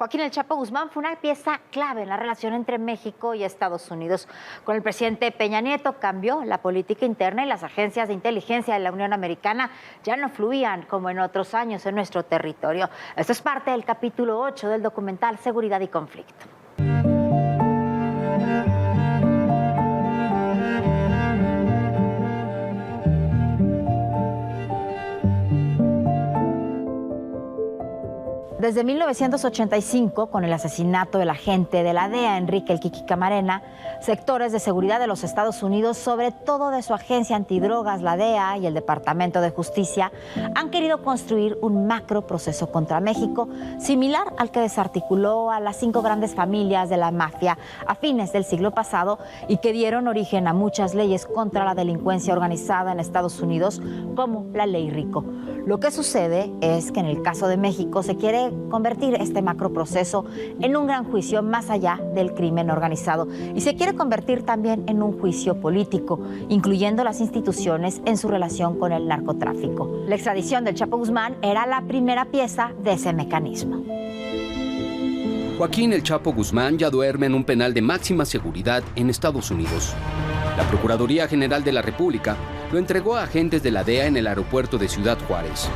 Joaquín El Chapo Guzmán fue una pieza clave en la relación entre México y Estados Unidos. Con el presidente Peña Nieto cambió la política interna y las agencias de inteligencia de la Unión Americana ya no fluían como en otros años en nuestro territorio. Esto es parte del capítulo 8 del documental Seguridad y Conflicto. Desde 1985, con el asesinato del agente de la DEA, Enrique El Kiki Camarena, sectores de seguridad de los Estados Unidos, sobre todo de su agencia antidrogas, la DEA, y el Departamento de Justicia, han querido construir un macro proceso contra México, similar al que desarticuló a las 5 grandes familias de la mafia a fines del siglo pasado y que dieron origen a muchas leyes contra la delincuencia organizada en Estados Unidos, como la Ley Rico. Lo que sucede es que en el caso de México se quiere convertir este macroproceso en un gran juicio más allá del crimen organizado y se quiere convertir también en un juicio político, incluyendo las instituciones en su relación con el narcotráfico. La extradición del Chapo Guzmán era la primera pieza de ese mecanismo. Joaquín El Chapo Guzmán ya duerme en un penal de máxima seguridad en Estados Unidos. La Procuraduría General de la República lo entregó a agentes de la DEA en el aeropuerto de Ciudad Juárez.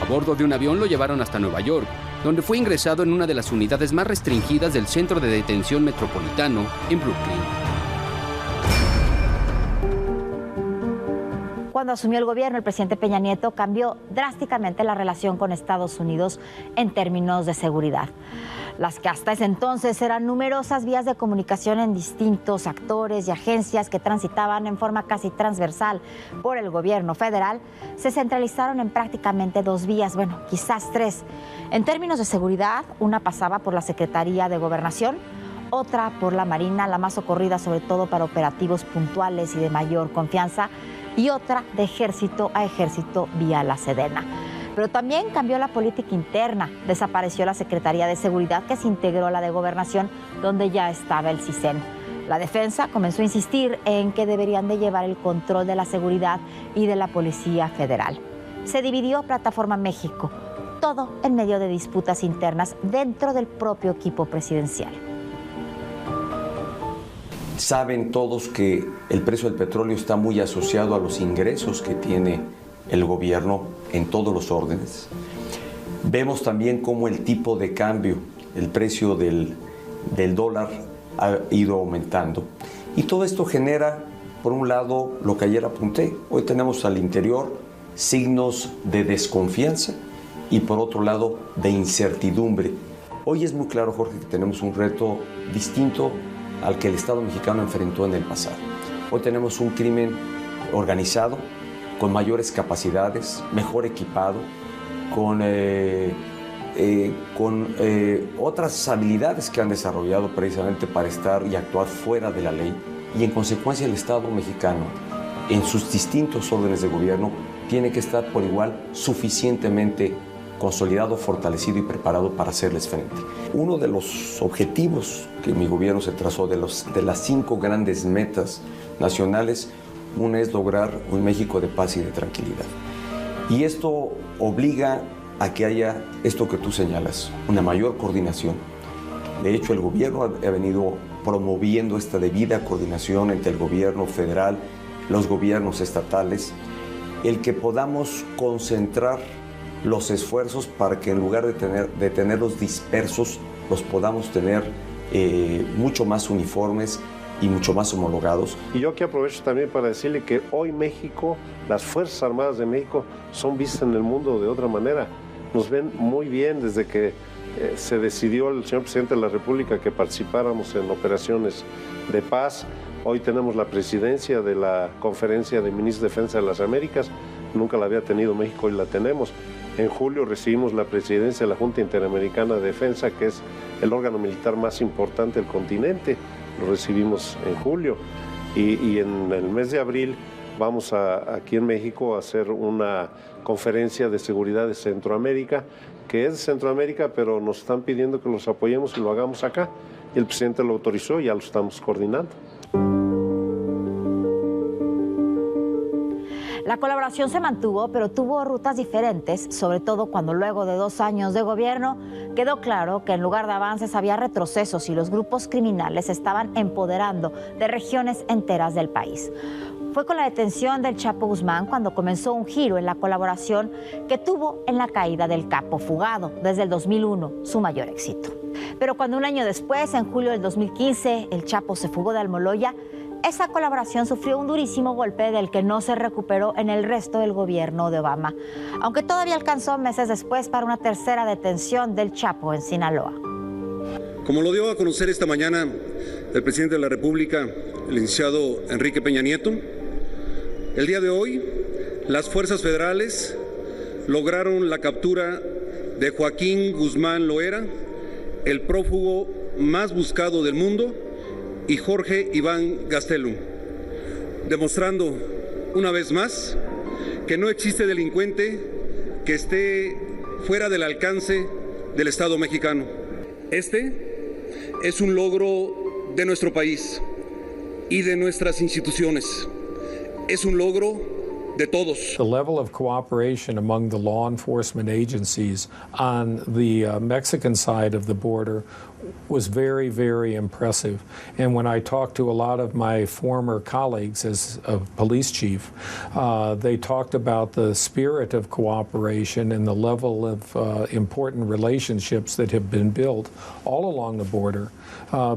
A bordo de un avión lo llevaron hasta Nueva York, donde fue ingresado en una de las unidades más restringidas del Centro de Detención Metropolitano en Brooklyn. Cuando asumió el gobierno, el presidente Peña Nieto cambió drásticamente la relación con Estados Unidos en términos de seguridad. Las que hasta ese entonces eran numerosas vías de comunicación en distintos actores y agencias que transitaban en forma casi transversal por el gobierno federal, se centralizaron en prácticamente 2 vías, bueno, quizás 3. En términos de seguridad, una pasaba por la Secretaría de Gobernación, otra por la Marina, la más socorrida sobre todo para operativos puntuales y de mayor confianza, y otra de ejército a ejército vía la Sedena. Pero también cambió la política interna. Desapareció la Secretaría de Seguridad, que se integró a la de Gobernación, donde ya estaba el CISEN. La defensa comenzó a insistir en que deberían de llevar el control de la seguridad y de la Policía Federal. Se dividió Plataforma México, todo en medio de disputas internas dentro del propio equipo presidencial. Saben todos que el precio del petróleo está muy asociado a los ingresos que tiene el gobierno en todos los órdenes. Vemos también cómo el tipo de cambio, el precio del dólar ha ido aumentando. Y todo esto genera, por un lado, lo que ayer apunté. Hoy tenemos al interior signos de desconfianza y por otro lado de incertidumbre. Hoy es muy claro, Jorge, que tenemos un reto distinto al que el Estado mexicano enfrentó en el pasado. Hoy tenemos un crimen organizado, con mayores capacidades, mejor equipado, con otras habilidades que han desarrollado precisamente para estar y actuar fuera de la ley. Y en consecuencia el Estado mexicano, en sus distintos órdenes de gobierno, tiene que estar por igual suficientemente consolidado, fortalecido y preparado para hacerles frente. Uno de los objetivos que mi gobierno se trazó, de las 5 grandes metas nacionales, una es lograr un México de paz y de tranquilidad. Y esto obliga a que haya esto que tú señalas, una mayor coordinación. De hecho, el gobierno ha venido promoviendo esta debida coordinación entre el gobierno federal, los gobiernos estatales, el que podamos concentrar los esfuerzos para que en lugar de tenerlos dispersos, los podamos tener mucho más uniformes y mucho más homologados. Y yo aquí aprovecho también para decirle que hoy México, las Fuerzas Armadas de México son vistas en el mundo de otra manera. Nos ven muy bien desde que se decidió el señor presidente de la República que participáramos en operaciones de paz. Hoy tenemos la presidencia de la Conferencia de Ministros de Defensa de las Américas. Nunca la había tenido México, hoy la tenemos. En julio recibimos la presidencia de la Junta Interamericana de Defensa, que es el órgano militar más importante del continente. Lo recibimos en julio y en el mes de abril vamos aquí en México a hacer una conferencia de seguridad de Centroamérica, que es de Centroamérica, pero nos están pidiendo que los apoyemos y lo hagamos acá. Y el presidente lo autorizó y ya lo estamos coordinando. La colaboración se mantuvo, pero tuvo rutas diferentes, sobre todo cuando luego de 2 años de gobierno quedó claro que en lugar de avances había retrocesos y los grupos criminales se estaban empoderando de regiones enteras del país. Fue con la detención del Chapo Guzmán cuando comenzó un giro en la colaboración que tuvo en la caída del capo fugado, desde el 2001, su mayor éxito. Pero cuando un año después, en julio del 2015, el Chapo se fugó de Almoloya, esa colaboración sufrió un durísimo golpe del que no se recuperó en el resto del gobierno de Obama, aunque todavía alcanzó meses después para una tercera detención del Chapo en Sinaloa. Como lo dio a conocer esta mañana el presidente de la República, el licenciado Enrique Peña Nieto, el día de hoy las fuerzas federales lograron la captura de Joaquín Guzmán Loera, el prófugo más buscado del mundo, y Jorge Iván Gastelum, demostrando una vez más que no existe delincuente que esté fuera del alcance del Estado mexicano. Este es un logro de nuestro país y de nuestras instituciones. Es un logro de todos. The level of cooperation among the law enforcement agencies on the Mexican side of the border was very, very impressive. And when I talked to a lot of my former colleagues as a police chief, they talked about the spirit of cooperation and the level of important relationships that have been built all along the border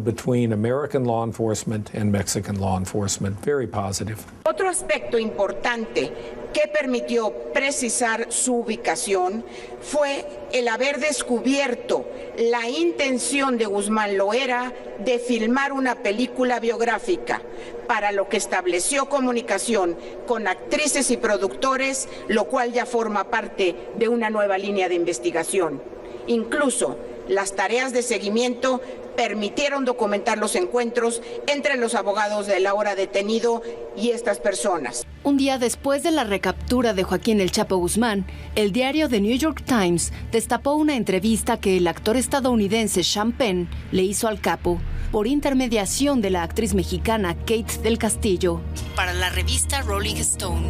between American law enforcement and Mexican law enforcement. Very positive. Otro aspecto importante que permitió precisar su ubicación fue el haber descubierto la intención de Guzmán Loera de filmar una película biográfica, para lo que estableció comunicación con actrices y productores, lo cual ya forma parte de una nueva línea de investigación. Incluso las tareas de seguimiento permitieron documentar los encuentros entre los abogados del ahora detenido y estas personas. Un día después de la recaptura de Joaquín El Chapo Guzmán, el diario The New York Times destapó una entrevista que el actor estadounidense Sean Penn le hizo al capo por intermediación de la actriz mexicana Kate del Castillo para la revista Rolling Stone.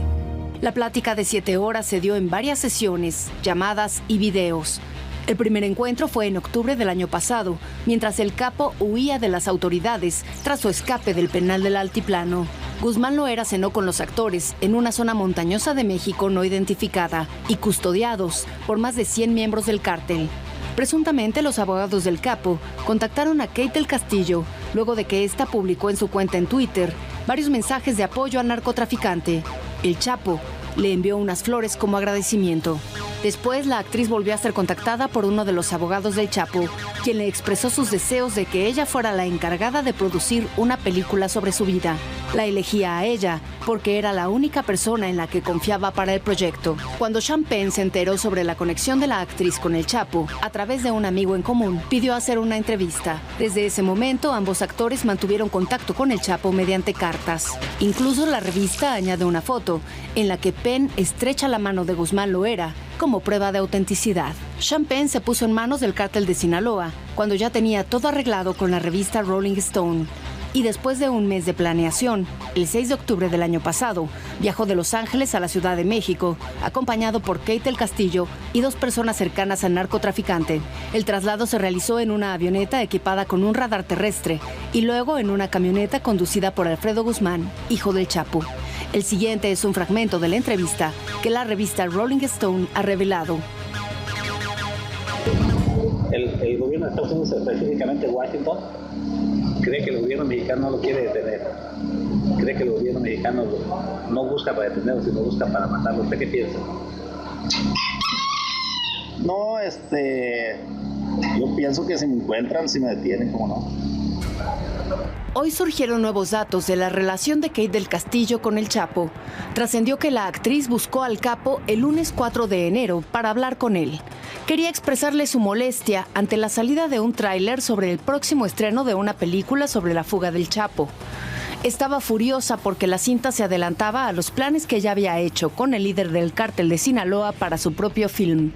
La plática de 7 horas se dio en varias sesiones, llamadas y videos. El primer encuentro fue en octubre del año pasado, mientras el capo huía de las autoridades tras su escape del penal del Altiplano. Guzmán Loera cenó con los actores en una zona montañosa de México no identificada y custodiados por más de 100 miembros del cártel. Presuntamente, los abogados del capo contactaron a Kate del Castillo luego de que ésta publicó en su cuenta en Twitter varios mensajes de apoyo al narcotraficante. El Chapo le envió unas flores como agradecimiento. Después, la actriz volvió a ser contactada por uno de los abogados del Chapo, quien le expresó sus deseos de que ella fuera la encargada de producir una película sobre su vida. La elegía a ella porque era la única persona en la que confiaba para el proyecto. Cuando Sean Penn se enteró sobre la conexión de la actriz con el Chapo, a través de un amigo en común, pidió hacer una entrevista. Desde ese momento, ambos actores mantuvieron contacto con el Chapo mediante cartas. Incluso la revista añade una foto en la que Penn estrecha la mano de Guzmán Loera como prueba de autenticidad. Sean Penn se puso en manos del cártel de Sinaloa cuando ya tenía todo arreglado con la revista Rolling Stone. Y después de un mes de planeación, el 6 de octubre del año pasado, viajó de Los Ángeles a la Ciudad de México, acompañado por Kate del Castillo y 2 personas cercanas al narcotraficante. El traslado se realizó en una avioneta equipada con un radar terrestre y luego en una camioneta conducida por Alfredo Guzmán, hijo del Chapo. El siguiente es un fragmento de la entrevista que la revista Rolling Stone ha revelado. El gobierno de Estados Unidos, específicamente Washington, cree que el gobierno mexicano no lo quiere detener. Cree que el gobierno mexicano no busca para detenerlo, sino busca para matarlo. ¿Usted qué piensa? No, yo pienso que si me encuentran, si me detienen, ¿cómo no? Hoy surgieron nuevos datos de la relación de Kate del Castillo con el Chapo. Trascendió que la actriz buscó al capo el lunes 4 de enero para hablar con él. Quería expresarle su molestia ante la salida de un tráiler sobre el próximo estreno de una película sobre la fuga del Chapo. Estaba furiosa porque la cinta se adelantaba a los planes que ella había hecho con el líder del cártel de Sinaloa para su propio film.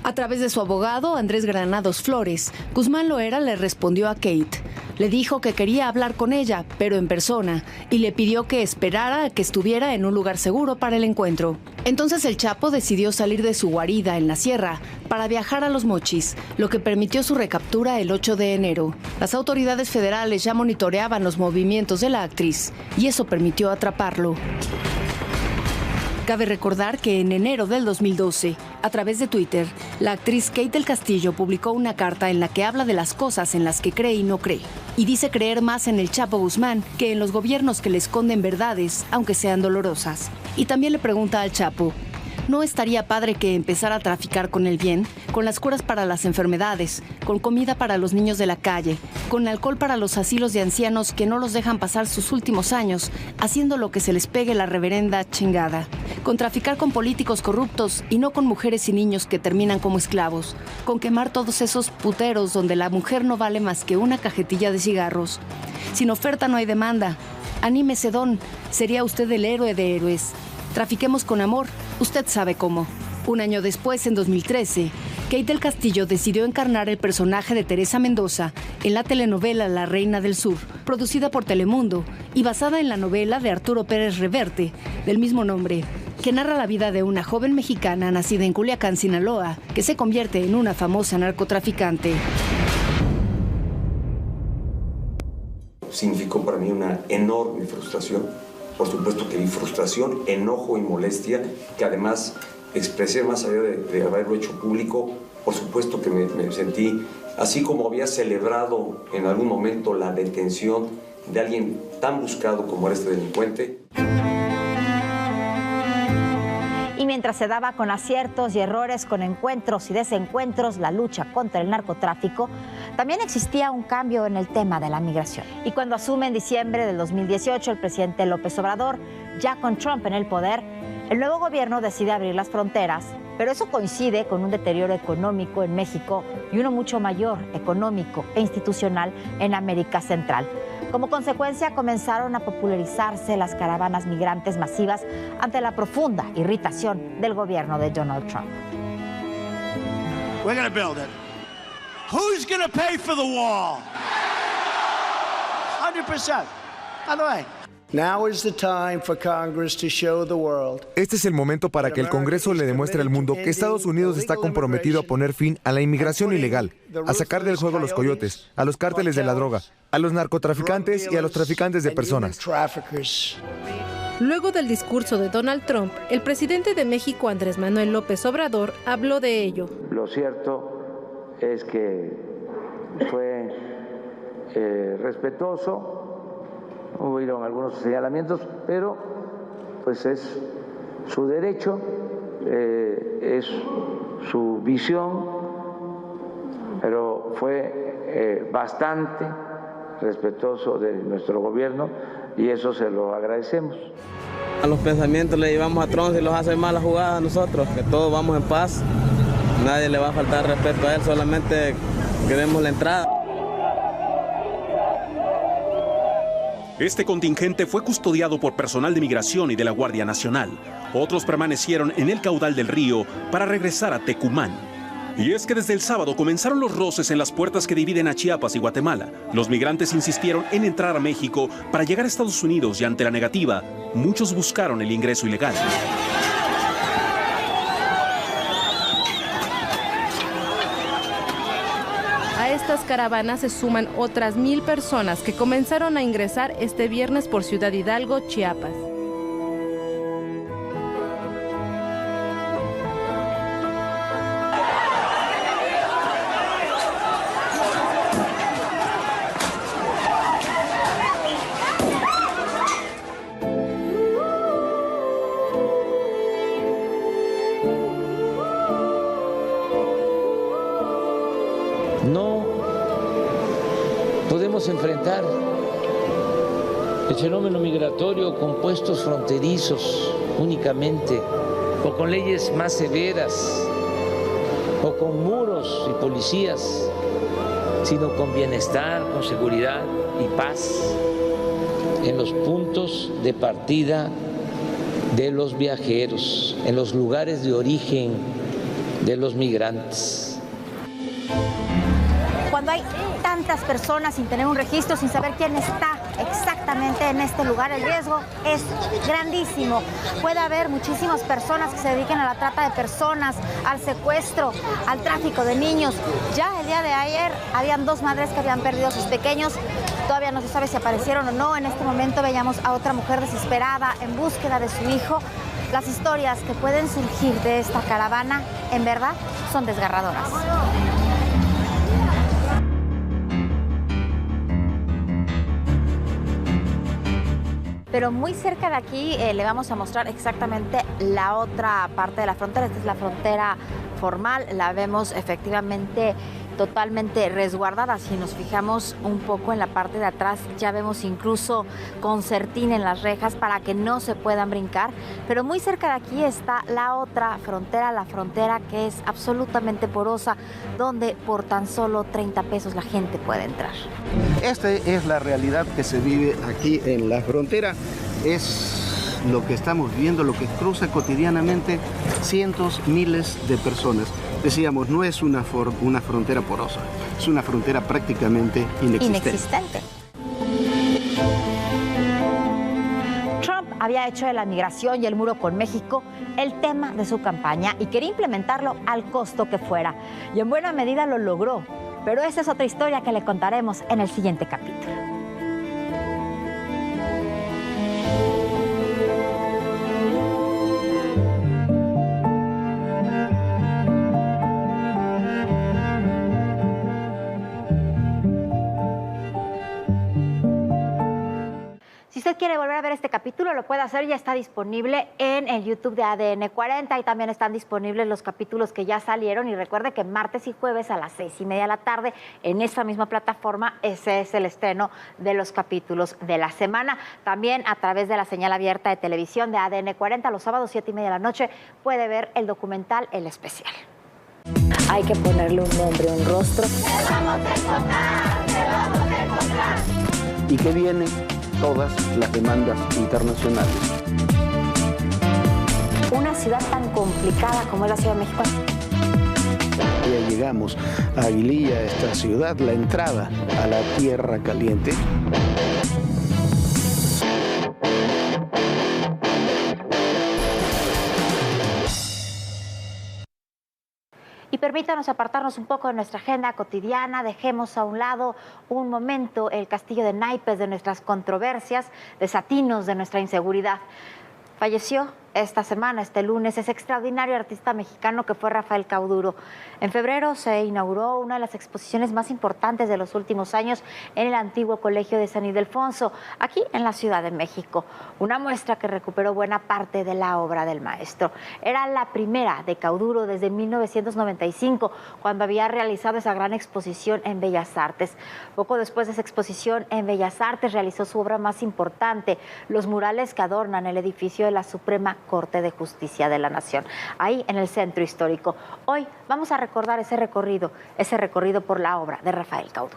A través de su abogado, Andrés Granados Flores, Guzmán Loera le respondió a Kate: Le dijo que quería hablar con ella, pero en persona, y le pidió que esperara a que estuviera en un lugar seguro para el encuentro. Entonces el Chapo decidió salir de su guarida en la sierra para viajar a Los Mochis, lo que permitió su recaptura el 8 de enero. Las autoridades federales ya monitoreaban los movimientos de la actriz y eso permitió atraparlo. Cabe recordar que en enero del 2012, a través de Twitter, la actriz Kate del Castillo publicó una carta en la que habla de las cosas en las que cree y no cree. Y dice creer más en el Chapo Guzmán que en los gobiernos que le esconden verdades, aunque sean dolorosas. Y también le pregunta al Chapo, ¿no estaría padre que empezara a traficar con el bien? Con las curas para las enfermedades, con comida para los niños de la calle, con alcohol para los asilos de ancianos que no los dejan pasar sus últimos años, haciendo lo que se les pegue la reverenda chingada. Con traficar con políticos corruptos y no con mujeres y niños que terminan como esclavos. Con quemar todos esos puteros donde la mujer no vale más que una cajetilla de cigarros. Sin oferta no hay demanda. Anímese, don. Sería usted el héroe de héroes. Trafiquemos con amor, usted sabe cómo. Un año después, en 2013, Kate del Castillo decidió encarnar el personaje de Teresa Mendoza en la telenovela La Reina del Sur, producida por Telemundo y basada en la novela de Arturo Pérez Reverte, del mismo nombre, que narra la vida de una joven mexicana nacida en Culiacán, Sinaloa, que se convierte en una famosa narcotraficante. Significó para mí una enorme frustración. Por supuesto que vi frustración, enojo y molestia, que además expresé más allá de haberlo hecho público. Por supuesto que me sentí, así como había celebrado en algún momento la detención de alguien tan buscado como era este delincuente. Y mientras se daba con aciertos y errores, con encuentros y desencuentros, la lucha contra el narcotráfico, también existía un cambio en el tema de la migración. Y cuando asume en diciembre del 2018 el presidente López Obrador, ya con Trump en el poder, el nuevo gobierno decide abrir las fronteras, pero eso coincide con un deterioro económico en México y uno mucho mayor, económico e institucional, en América Central. Como consecuencia, comenzaron a popularizarse las caravanas migrantes masivas ante la profunda irritación del gobierno de Donald Trump. We're gonna build it. Who's gonna pay for the wall? 100%. By the way. Now is the time for Congress to show the world. Este es el momento para que el Congreso le demuestre al mundo que Estados Unidos está comprometido a poner fin a la inmigración ilegal, a sacar del juego a los coyotes, a los cárteles de la droga, a los narcotraficantes y a los traficantes de personas. Luego del discurso de Donald Trump, el presidente de México, Andrés Manuel López Obrador, habló de ello. Lo cierto es que fue respetuoso. Hubieron algunos señalamientos, pero pues es su derecho, es su visión, pero fue bastante respetuoso de nuestro gobierno y eso se lo agradecemos. A los pensamientos le llevamos a Trump y los hace mal la jugada a nosotros, que todos vamos en paz, nadie le va a faltar respeto a él, solamente queremos la entrada. Este contingente fue custodiado por personal de migración y de la Guardia Nacional. Otros permanecieron en el caudal del río para regresar a Tecumán. Y es que desde el sábado comenzaron los roces en las puertas que dividen a Chiapas y Guatemala. Los migrantes insistieron en entrar a México para llegar a Estados Unidos y ante la negativa, muchos buscaron el ingreso ilegal. A estas caravanas se suman otras 1,000 personas que comenzaron a ingresar este viernes por Ciudad Hidalgo, Chiapas. No podemos enfrentar el fenómeno migratorio con puestos fronterizos únicamente, o con leyes más severas, o con muros y policías, sino con bienestar, con seguridad y paz en los puntos de partida de los viajeros, en los lugares de origen de los migrantes. Cuando hay tantas personas sin tener un registro, sin saber quién está exactamente en este lugar, el riesgo es grandísimo. Puede haber muchísimas personas que se dediquen a la trata de personas, al secuestro, al tráfico de niños. Ya el día de ayer habían 2 madres que habían perdido a sus pequeños. Todavía no se sabe si aparecieron o no. En este momento veíamos a otra mujer desesperada en búsqueda de su hijo. Las historias que pueden surgir de esta caravana, en verdad, son desgarradoras. Pero muy cerca de aquí le vamos a mostrar exactamente la otra parte de la frontera. Esta es la frontera formal, la vemos efectivamente totalmente resguardada. Si nos fijamos un poco en la parte de atrás, ya vemos incluso concertina en las rejas para que no se puedan brincar. Pero muy cerca de aquí está la otra frontera, la frontera que es absolutamente porosa, donde por tan solo 30 pesos la gente puede entrar. Esta es la realidad que se vive aquí en la frontera. Es lo que estamos viendo, lo que cruza cotidianamente cientos, miles de personas. Decíamos, no es una frontera porosa, es una frontera prácticamente inexistente. Trump había hecho de la migración y el muro con México el tema de su campaña y quería implementarlo al costo que fuera. Y en buena medida lo logró. Pero esa es otra historia que le contaremos en el siguiente capítulo. Si usted quiere volver a ver este capítulo, lo puede hacer, ya está disponible en el YouTube de ADN 40 y también están disponibles los capítulos que ya salieron. Y recuerde que martes y jueves a las 6:30 de la tarde en esta misma plataforma, ese es el estreno de los capítulos de la semana. También a través de la señal abierta de televisión de ADN 40, los sábados 7:30 de la noche, puede ver el documental El Especial. Hay que ponerle un nombre, un rostro. ¡Te vamos a encontrar! ¡Te vamos a encontrar! ¿Y qué viene? Todas las demandas internacionales. Una ciudad tan complicada como es la Ciudad de México. Ya llegamos a Aguililla, esta ciudad, la entrada a la Tierra Caliente. Y permítanos apartarnos un poco de nuestra agenda cotidiana, dejemos a un lado un momento el castillo de naipes de nuestras controversias, desatinos de nuestra inseguridad. Falleció esta semana, este lunes, ese extraordinario artista mexicano que fue Rafael Cauduro. En febrero se inauguró una de las exposiciones más importantes de los últimos años en el antiguo Colegio de San Ildefonso, aquí en la Ciudad de México. Una muestra que recuperó buena parte de la obra del maestro. Era la primera de Cauduro desde 1995, cuando había realizado esa gran exposición en Bellas Artes. Poco después de esa exposición en Bellas Artes realizó su obra más importante, los murales que adornan el edificio de la Suprema Corte de Justicia de la Nación, ahí en el centro histórico. Hoy vamos a recordar ese recorrido por la obra de Rafael Cauduro.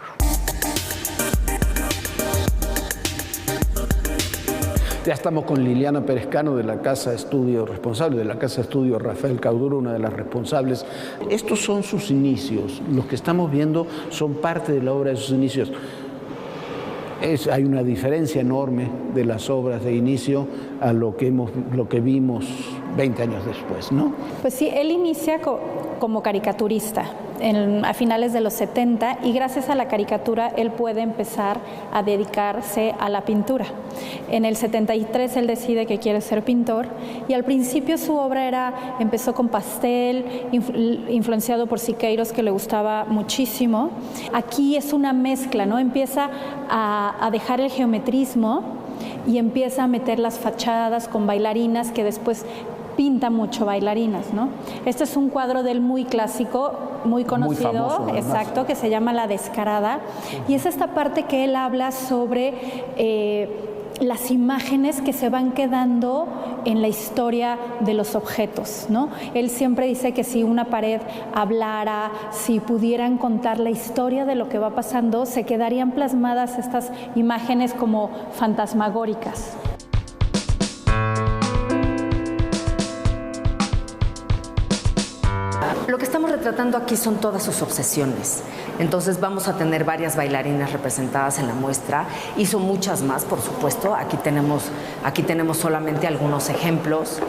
Ya estamos con Liliana Pérez-Cano de la Casa Estudio, responsable de la Casa Estudio Rafael Cauduro, una de las responsables. Estos son sus inicios, los que estamos viendo son parte de la obra de sus inicios. Hay una diferencia enorme de las obras de inicio a lo que vimos 20 años después, ¿no? Pues sí, él inicia como caricaturista a finales de los 70 y gracias a la caricatura él puede empezar a dedicarse a la pintura. En el 73 él decide que quiere ser pintor y al principio su obra empezó con pastel, influenciado por Siqueiros, que le gustaba muchísimo. Aquí es una mezcla, ¿no? Empieza a dejar el geometrismo y empieza a meter las fachadas con bailarinas que después pinta mucho bailarinas, ¿no? Este es un cuadro de él muy clásico, muy conocido, muy famoso, exacto, que se llama La Descarada, y es esta parte que él habla sobre las imágenes que se van quedando en la historia de los objetos, ¿no? Él siempre dice que si una pared hablara, si pudieran contar la historia de lo que va pasando, se quedarían plasmadas estas imágenes como fantasmagóricas. Lo que estamos retratando aquí son todas sus obsesiones. Entonces vamos a tener varias bailarinas representadas en la muestra. Hizo muchas más, por supuesto. Aquí tenemos solamente algunos ejemplos,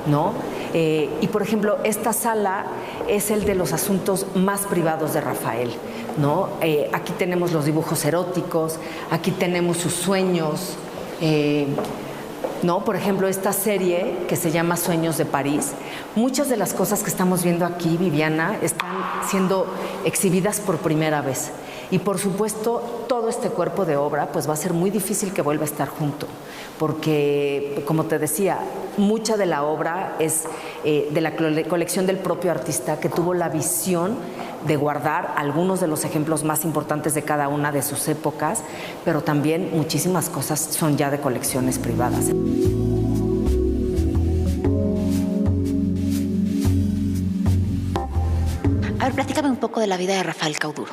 ¿no? Y por ejemplo, esta sala es el de los asuntos más privados de Rafael, ¿no? Aquí tenemos los dibujos eróticos, aquí tenemos sus sueños, ¿no? Por ejemplo, esta serie que se llama Sueños de París. Muchas de las cosas que estamos viendo aquí, Viviana, están siendo exhibidas por primera vez. Y por supuesto, todo este cuerpo de obra pues va a ser muy difícil que vuelva a estar junto, porque, como te decía, mucha de la obra es de la colección del propio artista, que tuvo la visión de guardar algunos de los ejemplos más importantes de cada una de sus épocas, pero también muchísimas cosas son ya de colecciones privadas. A ver, platícame un poco de la vida de Rafael Cauduro,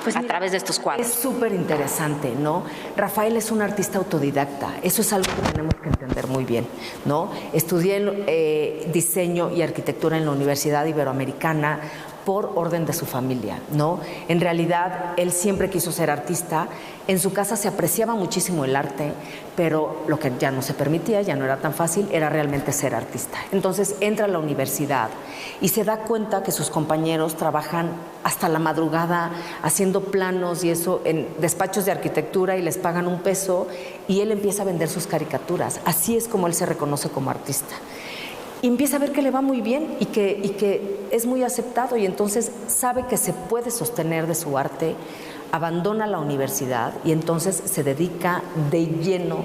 pues mira, a través de estos cuadros. Es súper interesante, ¿no? Rafael es un artista autodidacta, eso es algo que tenemos que entender muy bien, ¿no? Estudié diseño y arquitectura en la Universidad Iberoamericana por orden de su familia, ¿no? En realidad, él siempre quiso ser artista. En su casa se apreciaba muchísimo el arte, pero lo que ya no se permitía, ya no era tan fácil, era realmente ser artista. Entonces entra a la universidad y se da cuenta que sus compañeros trabajan hasta la madrugada haciendo planos y eso en despachos de arquitectura y les pagan $1 y él empieza a vender sus caricaturas. Así es como él se reconoce como artista. Y empieza a ver que le va muy bien y que es muy aceptado, y entonces sabe que se puede sostener de su arte, abandona la universidad y entonces se dedica de lleno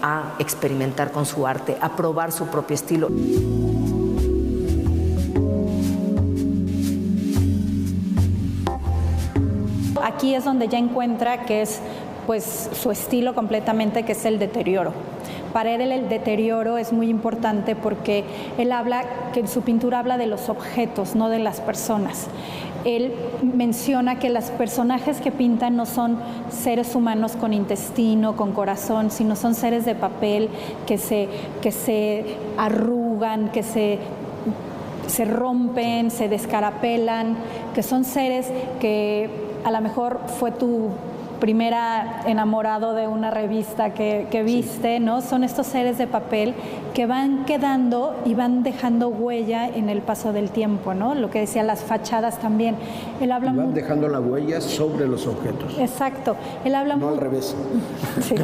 a experimentar con su arte, a probar su propio estilo. Aquí es donde ya encuentra que es pues su estilo completamente, que es el deterioro. Para él el deterioro es muy importante porque él habla, que en su pintura habla de los objetos, no de las personas. Él menciona que los personajes que pintan no son seres humanos con intestino, con corazón, sino son seres de papel que se arrugan, que se rompen, se descarapelan, que son seres que a lo mejor fue tu primera enamorado de una revista que viste, ¿no? Son estos seres de papel que van quedando y van dejando huella en el paso del tiempo, ¿no? Lo que decía, las fachadas también. Él habla van dejando la huella sobre los objetos. Exacto. Él habla no al revés. Sí,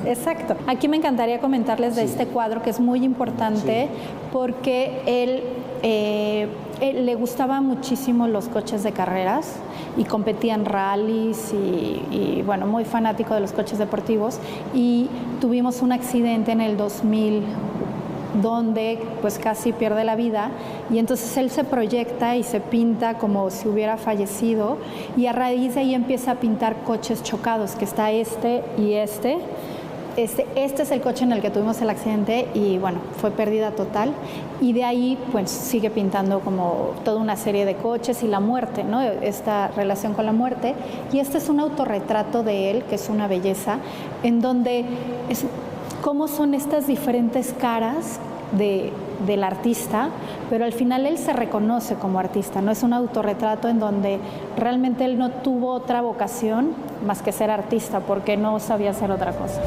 exacto. Aquí me encantaría comentarles de este cuadro, que es muy importante porque él le gustaban muchísimo los coches de carreras y competía en rallies y bueno, muy fanático de los coches deportivos, y tuvimos un accidente en el 2000 donde pues casi pierde la vida, y entonces él se proyecta y se pinta como si hubiera fallecido, y a raíz de ahí empieza a pintar coches chocados, que está este y este. Este es el coche en el que tuvimos el accidente y bueno, fue pérdida total, y de ahí pues sigue pintando como toda una serie de coches y la muerte, ¿no? Esta relación con la muerte. Y este es un autorretrato de él, que es una belleza, en donde es cómo son estas diferentes caras del artista, pero al final él se reconoce como artista, ¿no? Es un autorretrato en donde realmente él no tuvo otra vocación más que ser artista, porque no sabía hacer otra cosa.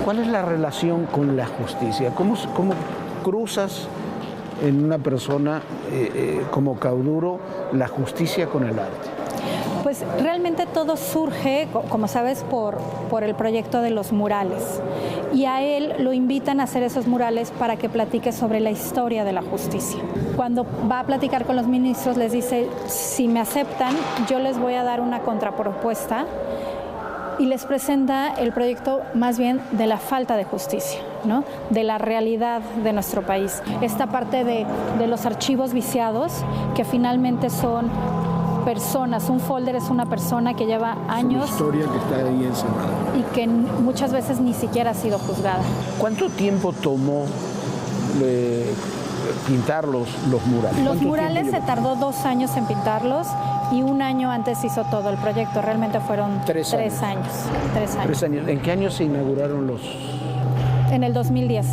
¿Cuál es la relación con la justicia? ¿Cómo cruzas en una persona como Cauduro la justicia con el arte? Pues realmente todo surge, como sabes, por el proyecto de los murales. Y a él lo invitan a hacer esos murales para que platique sobre la historia de la justicia. Cuando va a platicar con los ministros, les dice, si me aceptan, yo les voy a dar una contrapropuesta, y les presenta el proyecto más bien de la falta de justicia, ¿no? De la realidad de nuestro país. Esta parte de los archivos viciados, que finalmente son personas. Un folder es una persona que lleva años. Es una historia que está ahí encerrada. Y que muchas veces ni siquiera ha sido juzgada. ¿Cuánto tiempo tomó pintar los murales? Los murales se tardó 2 años en pintarlos y 1 año antes hizo todo el proyecto. Realmente fueron 3 años. 3 años. ¿En qué año se inauguraron los...? En el 2010.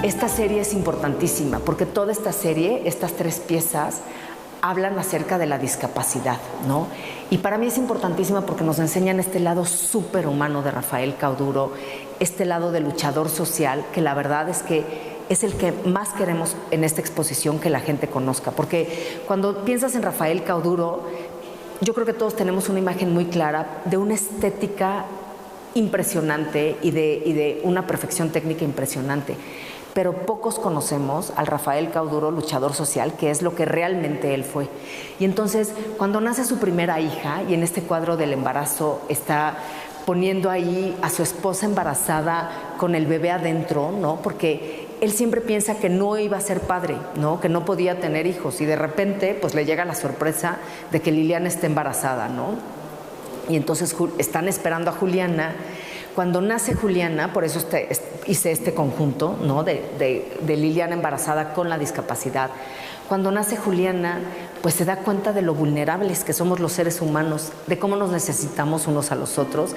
esta serie es importantísima porque toda esta serie, estas 3 piezas, hablan acerca de la discapacidad, ¿no? Y para mí es importantísima porque nos enseñan este lado superhumano de Rafael Cauduro, este lado de luchador social, que la verdad es que es el que más queremos en esta exposición que la gente conozca. Porque cuando piensas en Rafael Cauduro, yo creo que todos tenemos una imagen muy clara de una estética impresionante y de una perfección técnica impresionante. Pero pocos conocemos al Rafael Cauduro, luchador social, que es lo que realmente él fue. Y entonces, cuando nace su primera hija, y en este cuadro del embarazo está poniendo ahí a su esposa embarazada con el bebé adentro, ¿no? Porque él siempre piensa que no iba a ser padre, ¿no? Que no podía tener hijos, y de repente pues le llega la sorpresa de que Liliana está embarazada, ¿no? Y entonces están esperando a Juliana. Cuando nace Juliana, por eso hice este conjunto, ¿no? de Liliana embarazada con la discapacidad. Cuando nace Juliana, pues se da cuenta de lo vulnerables que somos los seres humanos, de cómo nos necesitamos unos a los otros.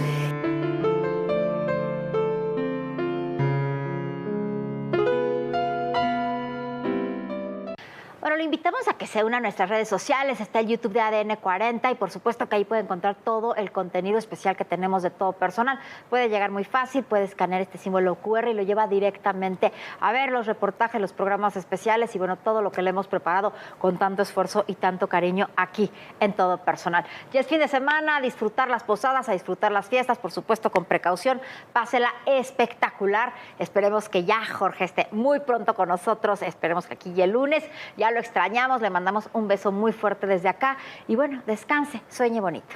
Bueno, lo invitamos a que se una a nuestras redes sociales. Está el YouTube de ADN 40 y por supuesto que ahí puede encontrar todo el contenido especial que tenemos de todo personal. Puede llegar muy fácil, puede escanear este símbolo QR y lo lleva directamente a ver los reportajes, los programas especiales y bueno, todo lo que le hemos preparado con tanto esfuerzo y tanto cariño aquí en Todo Personal. Ya es fin de semana, a disfrutar las posadas, a disfrutar las fiestas, por supuesto con precaución. Pásela espectacular. Esperemos que ya Jorge esté muy pronto con nosotros. Esperemos que aquí y el lunes ya lo extrañamos, le mandamos un beso muy fuerte desde acá y bueno, descanse, sueñe bonito.